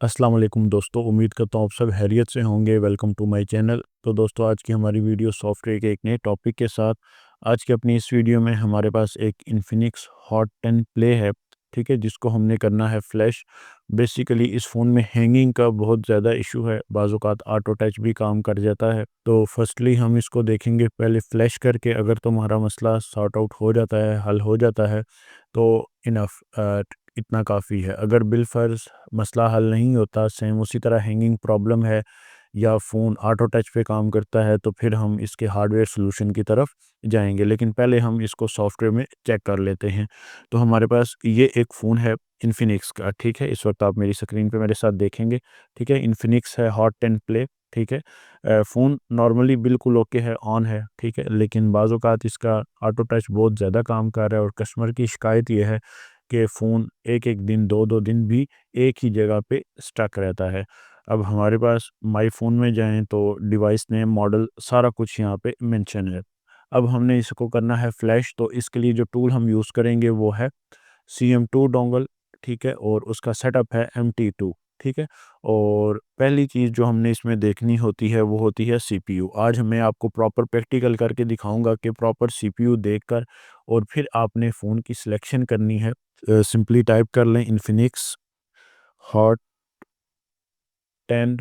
अस्सलाम वालेकुम दोस्तों, उम्मीद करता हूँ आप सब खैरियत से होंगे। Welcome to my channel. तो दोस्तों, आज की हमारी वीडियो सॉफ्टवेयर के एक नए टॉपिक के साथ। आज की अपनी इस वीडियो में हमारे पास एक इन्फिनिक्स हॉट 10 प्ले है, ठीक है, जिसको हमने करना है फ्लैश। बेसिकली इस फ़ोन में हैंगिंग का बहुत ज़्यादा इशू है, बाज़ औक़ात ऑटो टच भी काम कर जाता है। तो फर्स्टली हम इसको देखेंगे पहले फ्लैश करके। अगर तुम्हारा मसला सॉर्ट आउट हो जाता है, हल हो जाता है, तो इनफ इतना काफ़ी है। अगर बिलफ़र्ज़ मसला हल नहीं होता, सेम उसी तरह हैंगिंग प्रॉब्लम है या फ़ोन ऑटो टच पे काम करता है, तो फिर हम इसके हार्डवेयर सॉल्यूशन की तरफ जाएंगे। लेकिन पहले हम इसको सॉफ्टवेयर में चेक कर लेते हैं। तो हमारे पास ये एक फ़ोन है इन्फिनिक्स का, ठीक है। इस वक्त आप मेरी स्क्रीन पे मेरे साथ देखेंगे, ठीक है। इन्फिनिक्स है हॉट 10 प्ले, ठीक है। फ़ोन नॉर्मली बिल्कुल ओके है, ऑन है, ठीक है। लेकिन बाज़ औक़ात इसका ऑटो टच बहुत ज़्यादा काम कर रहा है और कस्टमर की शिकायत ये है कि फ़ोन एक-एक दिन, 2-2 दिन भी एक ही जगह पे स्टक रहता है। अब हमारे पास माई फ़ोन में जाएँ तो डिवाइस नेम, मॉडल, सारा कुछ यहाँ पे मेंशन है। अब हमने इसको करना है फ्लैश, तो इसके लिए जो टूल हम यूज़ करेंगे वो है CM2 डोंगल, ठीक है, और उसका सेटअप है MT2, ठीक है। और पहली चीज़ जो हमने इसमें देखनी होती है वो होती है CPU। आज मैं आपको प्रॉपर प्रैक्टिकल करके दिखाऊँगा कि प्रॉपर CPU देखकर और फिर आपने फ़ोन की सिलेक्शन करनी है। सिंपली टाइप कर लें इन्फिनिक्स हॉट 10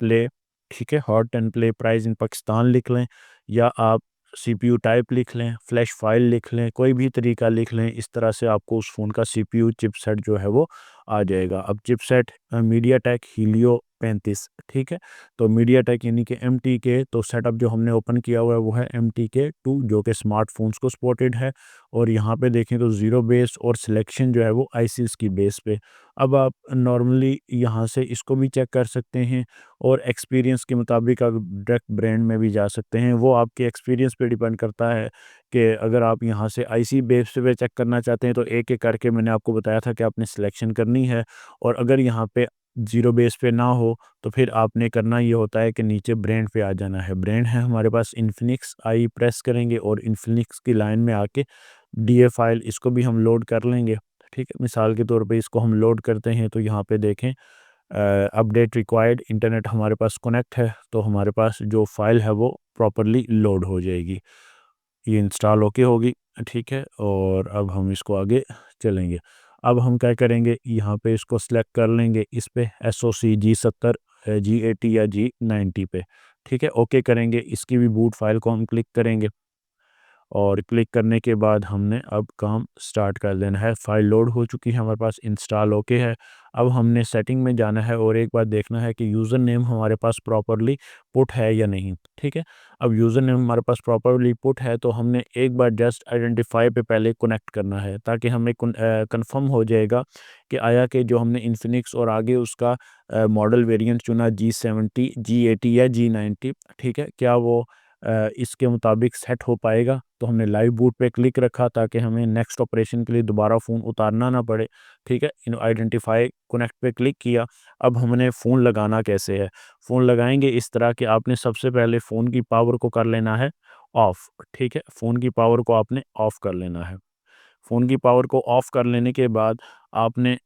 प्ले, ठीक है। Hot 10 play price in Pakistan लिख लें, या आप CPU टाइप लिख लें, फ्लैश फाइल लिख लें, कोई भी तरीका लिख लें। इस तरह से आपको उस फ़ोन का CPU चिपसेट जो है वो आ जाएगा। अब चिपसेट मीडियाटेक हीलियो 35, ठीक है। तो मीडियाटेक यानी कि MTK, तो सेटअप जो हमने ओपन किया हुआ है वो है MTK2, जो कि स्मार्टफोन्स को सपोर्टेड है। और यहाँ पे देखें तो ज़ीरो बेस और सिलेक्शन जो है वो आईसीस की बेस पे। अब आप नॉर्मली यहाँ से इसको भी चेक कर सकते हैं और एक्सपीरियंस के मुताबिक आप डायरेक्ट ब्रांड में भी जा सकते हैं। वो आपके एक्सपीरियंस पे डिपेंड करता है कि अगर आप यहाँ से आईसी बेस पे चेक करना चाहते हैं तो एक-एक करके मैंने आपको बताया था कि आपने सिलेक्शन करनी है। और अगर यहाँ पे ज़ीरो बेस पे ना हो तो फिर आपने करना ये होता है कि नीचे ब्रांड पे आ जाना है। ब्रांड है हमारे पास इन्फिनिक्स, आई प्रेस करेंगे और इन्फिनिक्स की लाइन में आके डीए फाइल इसको भी हम लोड कर लेंगे, ठीक है। मिसाल के तौर पे इसको हम लोड करते हैं तो यहाँ पे देखें अपडेट रिक्वायर्ड, इंटरनेट हमारे पास कनेक्ट है, तो हमारे पास जो फाइल है वो प्रॉपर्ली लोड हो जाएगी। ये इंस्टॉल ओके होगी, ठीक है। और अब हम इसको आगे चलेंगे। अब हम क्या करेंगे, यहाँ पे इसको सिलेक्ट कर लेंगे, इस पे SoC G70, G80 या G90 पे, ठीक है। ओके करेंगे, इसकी भी बूट फाइल को हम क्लिक करेंगे और क्लिक करने के बाद हमने अब काम स्टार्ट कर देना है। फाइल लोड हो चुकी है हमारे पास, इंस्टॉल ओके है। अब हमने सेटिंग में जाना है और एक बार देखना है कि यूज़र नेम हमारे पास प्रॉपर्ली पुट है या नहीं, ठीक है। अब यूज़र नेम हमारे पास प्रॉपर्ली पुट है तो हमने एक बार जस्ट आइडेंटिफाई पे पहले कनेक्ट करना है, ताकि हमें कंफर्म हो जाएगा कि आया कि जो हमने इन्फिनिक्स और आगे उसका मॉडल वेरिएंट चुना G70, G80 या G90, ठीक है, क्या वो इसके मुताबिक सेट हो पाएगा। तो हमने लाइव बूट पे क्लिक रखा ताकि हमें नेक्स्ट ऑपरेशन के लिए दोबारा फ़ोन उतारना ना पड़े, ठीक है। इन आइडेंटिफाई कनेक्ट पे क्लिक किया। अब हमने फ़ोन लगाना कैसे है, फ़ोन लगाएंगे इस तरह कि आपने सबसे पहले फ़ोन की पावर को कर लेना है ऑफ़, ठीक है। फ़ोन की पावर को आपने ऑफ़ कर लेना है। फ़ोन की पावर को ऑफ़ कर लेने के बाद आपने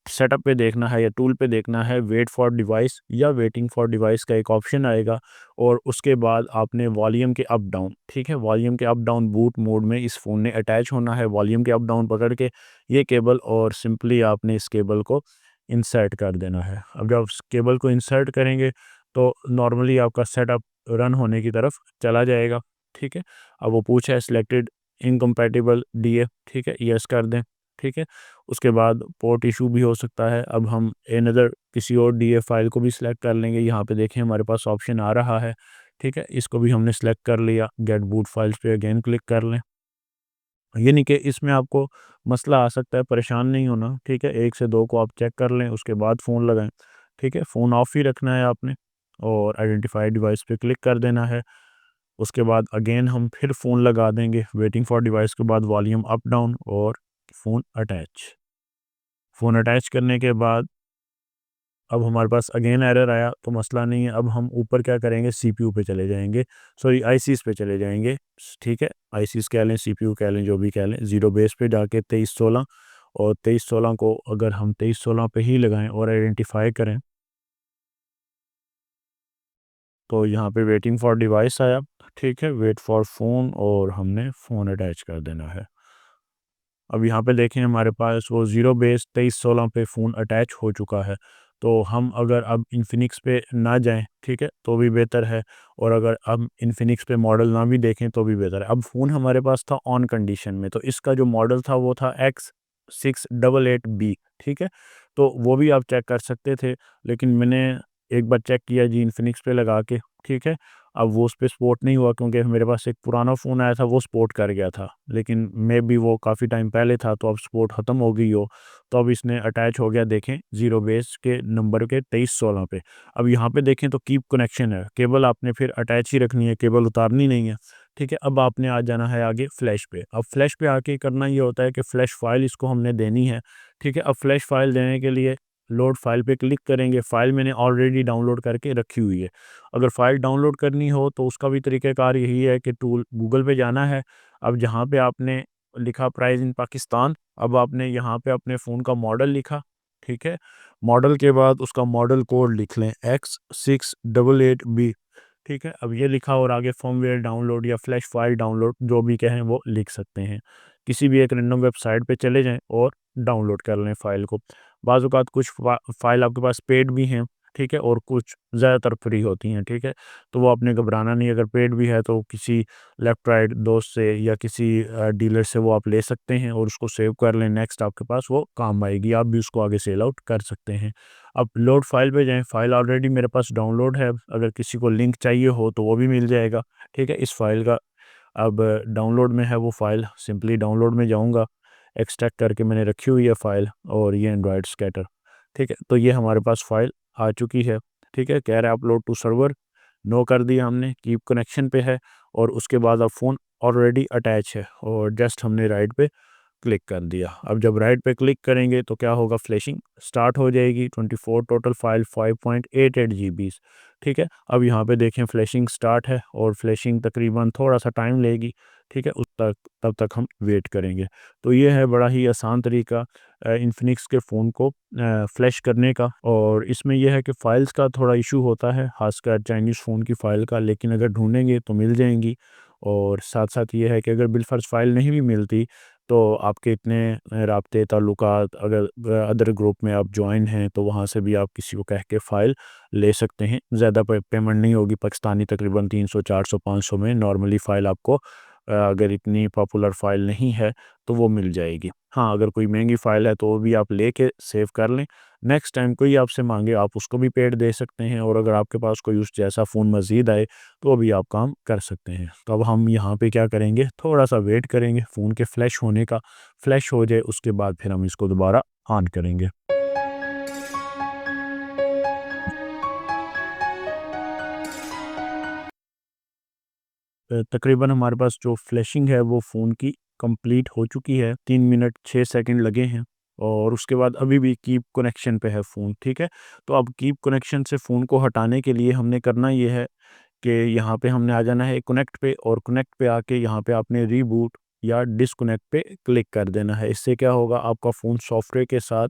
सेटअप पे देखना है या टूल पे देखना है वेट फॉर डिवाइस या वेटिंग फॉर डिवाइस का एक ऑप्शन आएगा। और उसके बाद आपने वॉल्यूम के अप डाउन, ठीक है, वॉल्यूम के अप डाउन बूट मोड में इस फ़ोन ने अटैच होना है। वॉल्यूम के अप डाउन पकड़ के ये केबल, और सिंपली आपने इस केबल को इंसर्ट कर देना है। अब जब इस केबल को इंसर्ट करेंगे तो नॉर्मली आपका सेटअप रन होने की तरफ चला जाएगा, ठीक है। अब वो पूछा है सिलेक्टेड इनकम्पैटिबल डीए, ठीक है, यस कर दें, ठीक है। उसके बाद पोर्ट इशू भी हो सकता है। अब हम अनदर किसी और डीए फाइल को भी सिलेक्ट कर लेंगे। यहाँ पे देखें हमारे पास ऑप्शन आ रहा है, ठीक है। इसको भी हमने सिलेक्ट कर लिया। गेट बूट फाइल्स पे अगेन क्लिक कर लें। यानी कि इसमें आपको मसला आ सकता है, परेशान नहीं होना, ठीक है। 1 से 2 को आप चेक कर लें, उसके बाद फ़ोन लगाएँ, ठीक है। फ़ोन ऑफ ही रखना है आपने और आइडेंटिफाई डिवाइस पे क्लिक कर देना है। उसके बाद अगेन हम फिर फ़ोन लगा देंगे, वेटिंग फॉर डिवाइस के बाद वॉल्यूम अप डाउन और फ़ोन अटैच। फ़ोन अटैच करने के बाद अब हमारे पास अगेन एरर आया, तो मसला नहीं है। अब हम ऊपर क्या करेंगे, सीपीयू पे चले जाएंगे, सॉरी आईसीस पे चले जाएंगे, ठीक है। आईसीस कह लें, सीपीयू कह लें, जो भी कह लें। ज़ीरो बेस पे जाके 2316 और 2316 को अगर हम 2316 पे ही लगाएं और आइडेंटिफाई करें तो यहाँ पे वेटिंग फॉर डिवाइस आया, ठीक है, वेट फॉर फ़ोन, और हमने फ़ोन अटैच कर देना है। अब यहाँ पे देखें हमारे पास वो ज़ीरो बेस 2316 पे फ़ोन अटैच हो चुका है। तो हम अगर अब इन्फिनिक्स पे ना जाएँ, ठीक है, तो भी बेहतर है, और अगर हम इन्फिनिक्स पे मॉडल ना भी देखें तो भी बेहतर है। अब फ़ोन हमारे पास था ऑन कंडीशन में, तो इसका जो मॉडल था वो था X688B, ठीक है? तो वो भी आप चेक कर सकते थे, लेकिन मैंने एक बार चेक किया जी इन्फिनिक्स पे लगा के, ठीक है? अब वो उस पे सपोर्ट नहीं हुआ क्योंकि मेरे पास एक पुराना फ़ोन आया था वो सपोर्ट कर गया था। लेकिन मेबी वो काफ़ी टाइम पहले था तो अब सपोर्ट ख़त्म हो गई हो, तो अब इसने अटैच हो गया देखें ज़ीरो बेस के नंबर के 2316 पे। अब यहाँ पे देखें तो कीप कनेक्शन है, केबल आपने फिर अटैच ही रखनी है, केबल उतारनी नहीं है, ठीक है? अब आपने आ जाना है आगे फ्लैश पे। अब फ्लैश पे आके करना ये होता है कि फ्लैश फ़ाइल इसको हमने देनी है, ठीक है? अब फ्लैश फ़ाइल देने के लिए लोड फ़ाइल पे क्लिक करेंगे, फ़ाइल मैंने ऑलरेडी डाउनलोड करके रखी हुई है। अगर फ़ाइल डाउनलोड करनी हो तो उसका भी तरीक़ाकार यही है कि टूल गूगल पे जाना है। अब जहाँ पे आपने लिखा प्राइस इन पाकिस्तान, अब आपने यहाँ पे अपने फ़ोन का मॉडल लिखा, ठीक है? मॉडल के बाद उसका मॉडल कोड लिख लें X688B, ठीक है? अब ये लिखा और आगे फर्मवेयर डाउनलोड या फ्लैश फ़ाइल डाउनलोड जो भी कहें वो लिख सकते हैं। किसी भी एक रैंडम वेबसाइट पे चले जाएँ और डाउनलोड कर लें फ़ाइल को। बाज़ औक़ात कुछ फ़ाइल आपके पास पेड भी हैं, ठीक है? और कुछ ज़्यादातर फ्री होती हैं, ठीक है? तो वो आपने घबराना नहीं, अगर पेड भी है तो किसी लेफ्ट राइट दोस्त से या किसी डीलर से वो आप ले सकते हैं और उसको सेव कर लें, नेक्स्ट आपके पास वो काम आएगी, आप भी उसको आगे सेल आउट कर सकते हैं। अब लोड फ़ाइल पे जाएँ, फ़ाइल ऑलरेडी मेरे पास डाउनलोड है, अगर किसी को लिंक चाहिए हो तो वो भी मिल जाएगा, ठीक है? इस फ़ाइल का अब डाउनलोड में है वो फ़ाइल, सिंपली डाउनलोड में जाऊँगा, एक्सट्रैक्ट करके मैंने रखी हुई है फ़ाइल, और ये एंड्रॉयड स्कैटर, ठीक है? तो ये हमारे पास फ़ाइल आ चुकी है, ठीक है? कह रहा है अपलोड टू सर्वर, नो कर दिया हमने, कीप कनेक्शन पे है, और उसके बाद अब फ़ोन ऑलरेडी अटैच है और जस्ट हमने राइट पे क्लिक कर दिया। अब जब राइट पे क्लिक करेंगे तो क्या होगा, फ्लैशिंग स्टार्ट हो जाएगी, 24 टोटल फाइल 5.88 जीबीज़, ठीक है? अब यहाँ पे देखें फ्लैशिंग स्टार्ट है और फ्लैशिंग तकरीबन थोड़ा-सा टाइम लेगी, ठीक है? उस तक तब तक हम वेट करेंगे। तो ये है बड़ा ही आसान तरीका इन्फिनिक्स के फ़ोन को फ्लैश करने का, और इसमें यह है कि फ़ाइल्स का थोड़ा इशू होता है, ख़ासकर चाइनीज़ फ़ोन की फ़ाइल का, लेकिन अगर ढूँढेंगे तो मिल जाएँगी। और साथ-साथ ये है कि अगर बिलफ़र्ज़ फ़ाइल नहीं भी मिलती तो आपके इतने राब्ते ताल्लुकात, अगर अदर ग्रुप में आप जॉइन हैं तो वहाँ से भी आप किसी को कह के फ़ाइल ले सकते हैं। ज़्यादा पेमेंट नहीं होगी, पाकिस्तानी तकरीबन 300 400 500 में नॉर्मली फ़ाइल आपको अगर इतनी पॉपुलर फ़ाइल नहीं है तो वो मिल जाएगी। हाँ, अगर कोई महंगी फ़ाइल है तो वो भी आप लेके सेव कर लें। नेक्स्ट टाइम कोई आपसे माँगे आप उसको भी पेड दे सकते हैं, और अगर आपके पास कोई उस जैसा फ़ोन मज़ीद आए तो भी आप काम कर सकते हैं। तो अब हम यहाँ पे क्या करेंगे, थोड़ा-सा वेट करेंगे फ़ोन के फ्लैश होने का, फ्लैश हो जाए उसके बाद फिर हम इसको दोबारा ऑन करेंगे। तकरीबन हमारे पास जो फ्लैशिंग है वो फ़ोन की कंप्लीट हो चुकी है, 3 मिनट 6 सेकंड लगे हैं, और उसके बाद अभी भी कीप कनेक्शन पे है फ़ोन, ठीक है? तो अब कीप कनेक्शन से फ़ोन को हटाने के लिए हमने करना ये है कि यहाँ पे हमने आ जाना है कनेक्ट पे, और कनेक्ट पे आके यहाँ पे आपने रीबूट या डिस्कनेक्ट पे क्लिक कर देना है। इससे क्या होगा, आपका फ़ोन सॉफ्टवेयर के साथ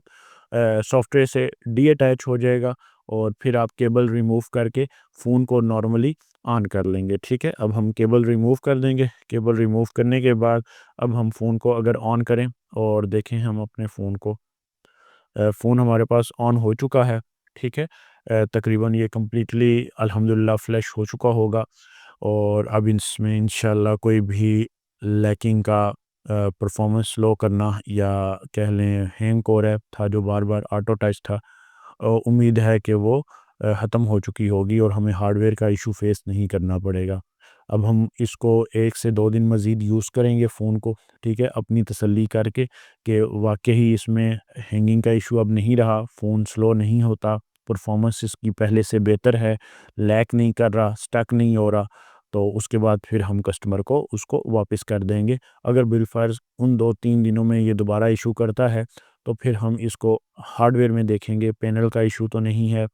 सॉफ्टवेयर से डीअटैच हो जाएगा, और फिर आप केबल रिमूव करके फ़ोन को नॉर्मली ऑन कर लेंगे, ठीक है? अब हम केबल रिमूव कर देंगे, केबल रिमूव करने के बाद अब हम फ़ोन को अगर ऑन करें और देखें हम अपने फ़ोन को, फ़ोन हमारे पास ऑन हो चुका है, ठीक है? तकरीबन ये कम्प्लीटली अल्हम्दुलिल्लाह फ्लैश हो चुका होगा, और अब इसमें इंशाल्लाह कोई भी लैकिंग का परफॉर्मेंस स्लो करना या कह लें हैंग हो रहा था जो बार-बार ऑटो टच था, उम्मीद है कि वो ख़त्म हो चुकी होगी और हमें हार्डवेयर का इशू फेस नहीं करना पड़ेगा। अब हम इसको 1 से 2 दिन मज़ीद यूज़ करेंगे फ़ोन को, ठीक है? अपनी तसल्ली करके कि वाक़ई ही इसमें हैंगिंग का इशू अब नहीं रहा, फ़ोन स्लो नहीं होता, परफॉर्मेंस इसकी पहले से बेहतर है, लैग नहीं कर रहा, स्टक नहीं हो रहा, तो उसके बाद फिर हम कस्टमर को उसको वापस कर देंगे। अगर बिलफ़र्ज़ उन 2-3 दिनों में ये दोबारा इशू करता है, तो फिर हम इसको हार्डवेयर में देखेंगे, पैनल का इशू तो नहीं है।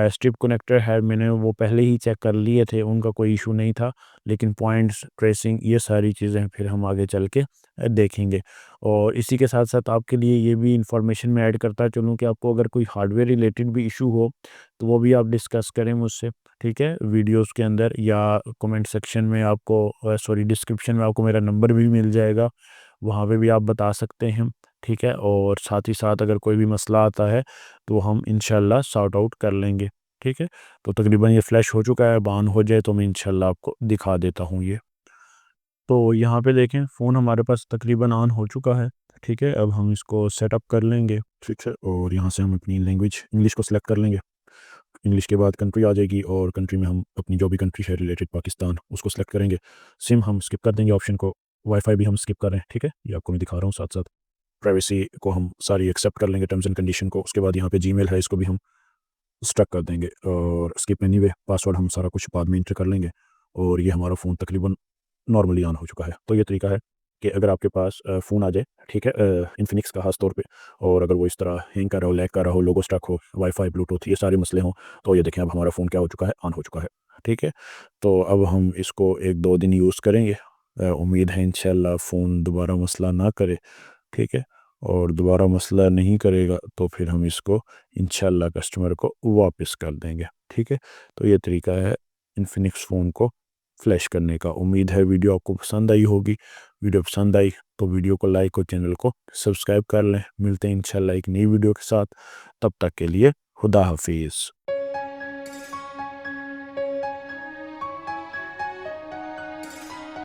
स्ट्रिप कनेक्टर है, मैंने वो पहले ही चेक कर लिए थे, उनका कोई इशू नहीं था, लेकिन पॉइंट्स, ट्रेसिंग, ये सारी चीज़ें फिर हम आगे चल के देखेंगे। और इसी के साथ साथ आपके लिए ये भी इंफॉर्मेशन मैं ऐड करता चलूँ कि आपको अगर कोई हार्डवेयर रिलेटेड भी इशू हो तो वो भी आप डिस्कस करें मुझसे, ठीक है, वीडियोस के अंदर या कमेंट सेक्शन में आपको सॉरी डिस्क्रिप्शन में आपको मेरा नंबर भी मिल जाएगा, वहाँ पे भी आप बता सकते हैं, ठीक है। और साथ ही साथ अगर कोई भी मसला आता है तो हम इंशाल्लाह सॉर्ट आउट कर लेंगे, ठीक है। तो तकरीबन ये फ्लैश हो चुका है, अब ऑन हो जाए तो मैं इंशाल्लाह आपको दिखा देता हूँ ये। तो यहाँ पे देखें फ़ोन हमारे पास तकरीबन ऑन हो चुका है, ठीक है। अब हम इसको सेटअप कर लेंगे, ठीक है। और यहाँ से हम अपनी लैंग्वेज इंग्लिश को सिलेक्ट कर लेंगे। इंग्लिश के बाद कंट्री आ जाएगी और कंट्री में हम अपनी जो भी कंट्री है रिलेटेड पाकिस्तान उसको सिलेक्ट करेंगे। सिम हम स्किप कर देंगे ऑप्शन को, वाईफ़ाई भी हम स्किप कर रहे हैं, ठीक है। ये आपको मैं दिखा रहा हूँ साथ-साथ। प्राइवेसी को हम सारी एक्सेप्ट कर लेंगे टर्म्स एंड कंडीशन को। उसके बाद यहाँ पे जीमेल है, इसको भी हम स्टक कर देंगे और स्किप एनीवे, पासवर्ड हम सारा कुछ बाद में एंटर कर लेंगे। और ये हमारा फ़ोन तकरीबन नॉर्मली ऑन हो चुका है। तो ये तरीका है कि अगर आपके पास फ़ोन आ जाए, ठीक है, इन्फिनिक्स का ख़ास तौर पे, और अगर वो इस तरह हैंग कर रहा हो, लैग कर रहा हो, लोगो स्टक हो, वाईफ़ाई, ब्लूटूथ, ये सारे मसले हों, तो ये देखें अब हमारा फ़ोन क्या हो चुका है, ऑन हो चुका है, ठीक है। तो अब हम इसको 1-2 दिन यूज़ करेंगे। उम्मीद है इंशाल्लाह फ़ोन दोबारा मसला ना करे, ठीक है। और दोबारा मसला नहीं करेगा तो फिर हम इसको इंशाल्लाह कस्टमर को वापस कर देंगे, ठीक है। तो ये तरीका है इन्फिनिक्स फ़ोन को फ्लैश करने का। उम्मीद है वीडियो आपको पसंद आई होगी। वीडियो पसंद आई तो वीडियो को लाइक और चैनल को सब्सक्राइब कर लें। मिलते हैं इंशाल्लाह एक नई वीडियो के साथ, तब तक के लिए खुदा हाफिज़।